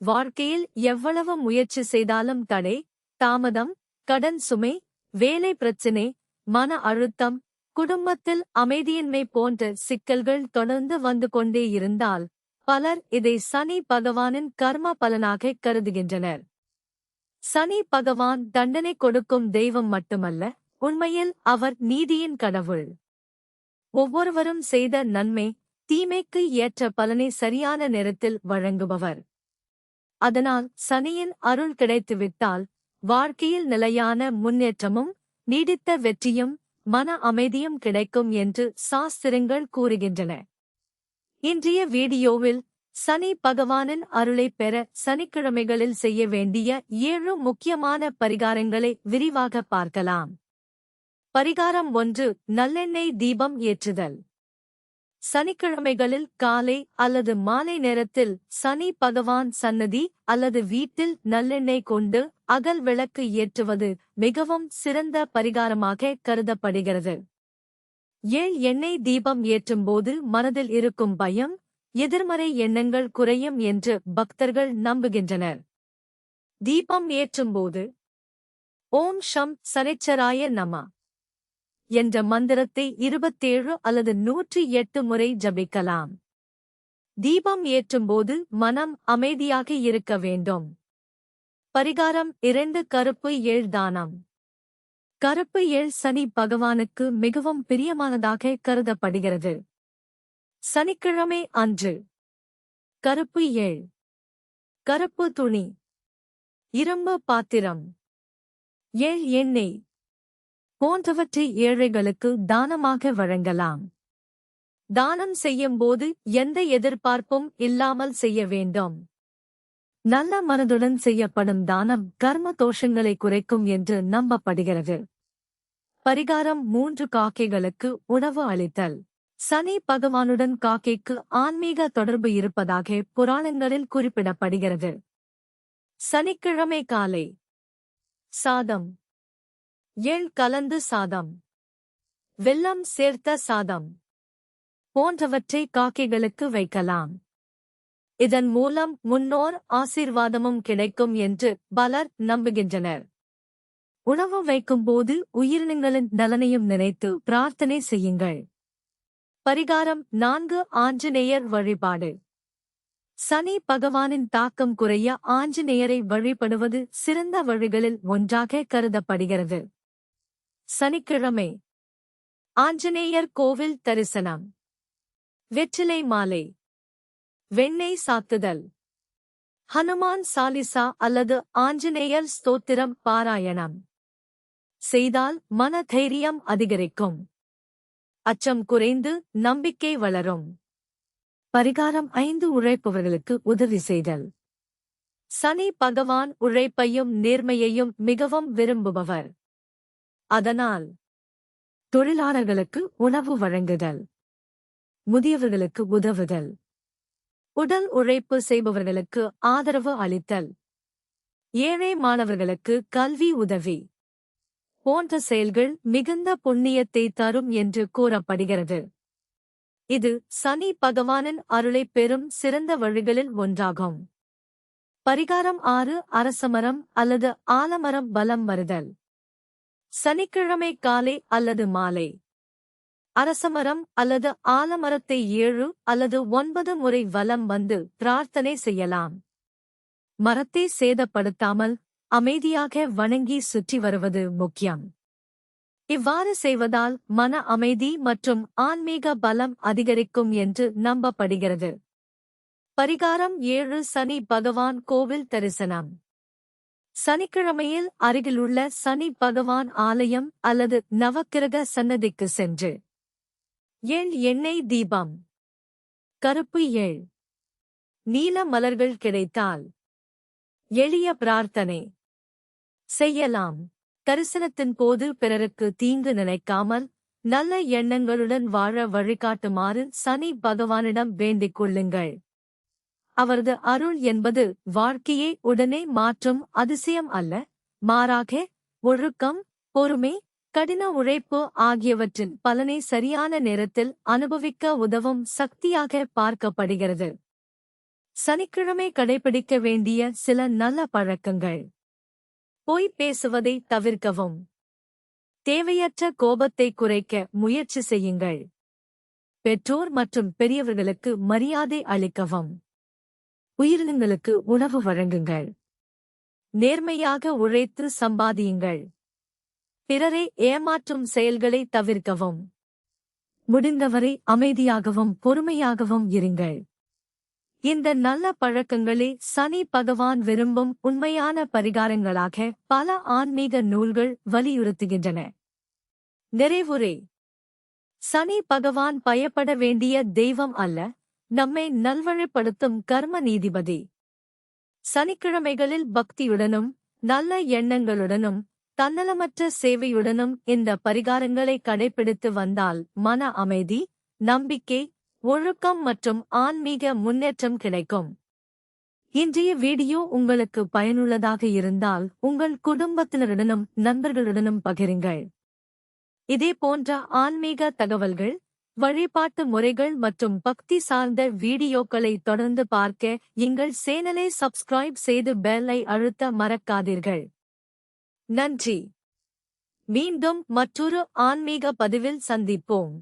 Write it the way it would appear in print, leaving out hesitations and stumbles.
வாழ்க்கையில் எவ்வளவு முயற்சி செய்தாலும் தடை, தாமதம், கடன் சுமை, வேலை பிரச்சினை, மன அழுத்தம், குடும்பத்தில் அமைதியின்மை போன்ற சிக்கல்கள் தொடர்ந்து வந்து கொண்டே இருந்தால் பலர் இதை சனி பகவானின் கர்ம பலனாக கருதுகின்றனர். சனி பகவான் தண்டனை கொடுக்கும் தெய்வம் மட்டுமல்ல, உண்மையில் அவர் நீதியின் கடவுள். ஒவ்வொருவரும் செய்த நன்மை, தீமைக்கு ஏற்ற பலனை சரியான நேரத்தில் வழங்குபவர். அதனால் சனியின் அருள் கிடைத்துவிட்டால் வாழ்க்கையில் நிலையான முன்னேற்றமும் நீடித்த வெற்றியும் மன அமைதியும் கிடைக்கும் என்று சாஸ்திரங்கள் கூறுகின்றன. இன்றைய வீடியோவில் சனி பகவானின் அருளை பெற சனிக்கிழமைகளில் செய்ய வேண்டிய 7 முக்கியமான பரிகாரங்களை விரிவாக பார்க்கலாம். பரிகாரம் 1. நல்லெண்ணெய் தீபம் ஏற்றுதல். சனிக்கிழமைகளில் காலை அல்லது மாலை நேரத்தில் சனி பகவான் சன்னதி அல்லது வீட்டில் நல்லெண்ணெய் கொண்டு அகல் விளக்கு ஏற்றுவது மிகவும் சிறந்த பரிகாரமாக கருதப்படுகிறது. எண்ணெய் தீபம் ஏற்றும்போது மனதில் இருக்கும் பயம், எதிர்மறை எண்ணங்கள் குறையும் என்று பக்தர்கள் நம்புகின்றனர். தீபம் ஏற்றும்போது ஓம் ஷம் சனிச்சராய நம என்ற மந்திரத்தை 27 அல்லது 108 முறை ஜபிக்கலாம். தீபம் ஏற்றும்போது மனம் அமைதியாக இருக்க வேண்டும். பரிகாரம் 2. கருப்பு எள் தானம். கருப்பு எள் சனி பகவானுக்கு மிகவும் பிரியமானதாக கருதப்படுகிறது. சனிக்கிழமை அன்று கருப்பு எள், கருப்பு துணி, இரும்பு பாத்திரம், எண்ணெய் போன்றவற்றை ஏழைகளுக்கு தானமாக வழங்கலாம். தானம் செய்யும்போது எந்த எதிர்பார்ப்பும் இல்லாமல் செய்ய வேண்டும். நல்ல மனதுடன் செய்யப்படும் தானம் கர்ம தோஷங்களை குறைக்கும் என்று நம்பப்படுகிறது. பரிகாரம் 3. காக்கைகளுக்கு உணவு அளித்தல். சனி பகவானுடன் காக்கைக்கு ஆன்மீக தொடர்பு இருப்பதாக புராணங்களில் குறிப்பிடப்படுகிறது. சனிக்கிழமை காலை சாதம், எள் கலந்து சாதம், வெல்லம் சேர்த்த சாதம் போன்றவற்றை காக்கைகளுக்கு வைக்கலாம். இதன் மூலம் முன்னோர் ஆசீர்வாதமும் கிடைக்கும் என்று பலர் நம்புகின்றனர். உணவு வைக்கும்போது உயிரினங்களின் நலனையும் நினைத்து பிரார்த்தனை செய்யுங்கள். பரிகாரம் 4. ஆஞ்சநேயர் வழிபாடு. சனி பகவானின் தாக்கம் குறைய ஆஞ்சநேயரை வழிபடுவது சிறந்த வழிகளில் ஒன்றாக கருதப்படுகிறது. சனிக்கிழமை ஆஞ்சநேயர் கோவில் தரிசனம், வெற்றிலை மாலை, வெண்ணெய் சாத்துதல், ஹனுமான் சாலிசா அல்லது ஆஞ்சநேயர் ஸ்தோத்திரம் பாராயணம் செய்தால் மன தைரியம் அதிகரிக்கும், அச்சம் குறைந்து நம்பிக்கை வளரும். பரிகாரம் 5. உழைப்பவர்களுக்கு உதவி செய்தல். சனி பகவான் உழைப்பையும் நேர்மையையும் மிகவும் விரும்புபவர். அதனால் தொழிலாளர்களுக்கு உணவு வழங்குதல், முதியவர்களுக்கு உதவுதல், உடல் உழைப்பு செய்பவர்களுக்கு ஆதரவு அளித்தல், ஏழை மாணவர்களுக்கு கல்வி உதவி போன்ற செயல்கள் மிகுந்த புண்ணியத்தை தரும் என்று கூறப்படுகிறது. இது சனி பகவானின் அருளைப் பெறும் சிறந்த வழிகளில் ஒன்றாகும். பரிகாரம் 6. அரசமரம் அல்லது ஆலமரம் வலம் வருதல். சனிக்கிழமை காலை அல்லது மாலை அரசமரம் அல்லது ஆலமரத்தை 7 அல்லது 9 முறை வலம் வந்து பிரார்த்தனை செய்யலாம். மரத்தை சேதப்படுத்தாமல் அமைதியாக வணங்கி சுற்றி வருவது முக்கியம். இவ்வாறு செய்வதால் மன அமைதி மற்றும் ஆன்மீக பலம் அதிகரிக்கும் என்று நம்பப்படுகிறது. பரிகாரம் 7. சனி பகவான் கோவில் தரிசனம். சனிக்கிழமையில் அருகிலுள்ள சனி பகவான் ஆலயம் அல்லது நவக்கிரக சன்னதிக்கு சென்று எண்ணெய் தீபம், கருப்பு எள், நீல மலர்கள் கிடைத்தால் எளிய பிரார்த்தனை செய்யலாம். தரிசனத்தின் போது பிறருக்கு தீங்கு நினைக்காமல் நல்ல எண்ணங்களுடன் வாழ வழிகாட்டுமாறு சனி பகவானிடம் வேண்டிக் கொள்ளுங்கள். அவரது அருள் என்பது வாழ்க்கையை உடனே மாற்றும் அதிசயம் அல்ல, மாறாக ஒழுக்கம், பொறுமை, கடின உழைப்பு ஆகியவற்றின் பலனை சரியான நேரத்தில் அனுபவிக்க உதவும் சக்தியாக பார்க்கப்படுகிறது. சனிக்கிழமை கடைபிடிக்க வேண்டிய சில நல்ல பழக்கங்கள். பொய் பேசுவதை தவிர்க்கவும். தேவையற்ற கோபத்தை குறைக்க முயற்சி செய்யுங்கள். பெற்றோர் மற்றும் பெரியவர்களுக்கு மரியாதை அளிக்கவும். உயிரினங்களுக்கு உணவு வழங்குங்கள். நேர்மையாக உழைத்து சம்பாதியுங்கள். பிறரை ஏமாற்றும் செயல்களை தவிர்க்கவும். முடிந்தவரை அமைதியாகவும் பொறுமையாகவும் இருங்கள். இந்த நல்ல பழக்கங்களே சனி பகவான் விரும்பும் உண்மையான பரிகாரங்களாக பல ஆன்மீக நூல்கள் வலியுறுத்துகின்றன. நிறைவுரை. சனி பகவான் பயப்பட வேண்டிய தெய்வம் அல்ல, நம்மை நல்வழிப்படுத்தும் கர்ம நீதிபதி. சனிக்கிழமைகளில் பக்தியுடனும் நல்ல எண்ணங்களுடனும் தன்னலமற்ற சேவையுடனும் இந்த பரிகாரங்களை கடைபிடித்து வந்தால் மன அமைதி, நம்பிக்கை, ஒழுக்கம் மற்றும் ஆன்மீக முன்னேற்றம் கிடைக்கும். இன்றைய வீடியோ உங்களுக்கு பயனுள்ளதாக இருந்தால் உங்கள் குடும்பத்தினருடனும் நண்பர்களுடனும் பகிருங்கள். இதேபோன்ற ஆன்மீக தகவல்கள், வழிபாட்டு முறைகள் மற்றும் பக்தி சார்ந்த வீடியோக்களை தொடர்ந்து பார்க்க எங்கள் சேனலை சப்ஸ்கிரைப் செய்து பெல் ஐ அழுத்த மறக்காதீர்கள். நன்றி. மீண்டும் மற்றொரு ஆன்மீக பதிவில் சந்திப்போம்.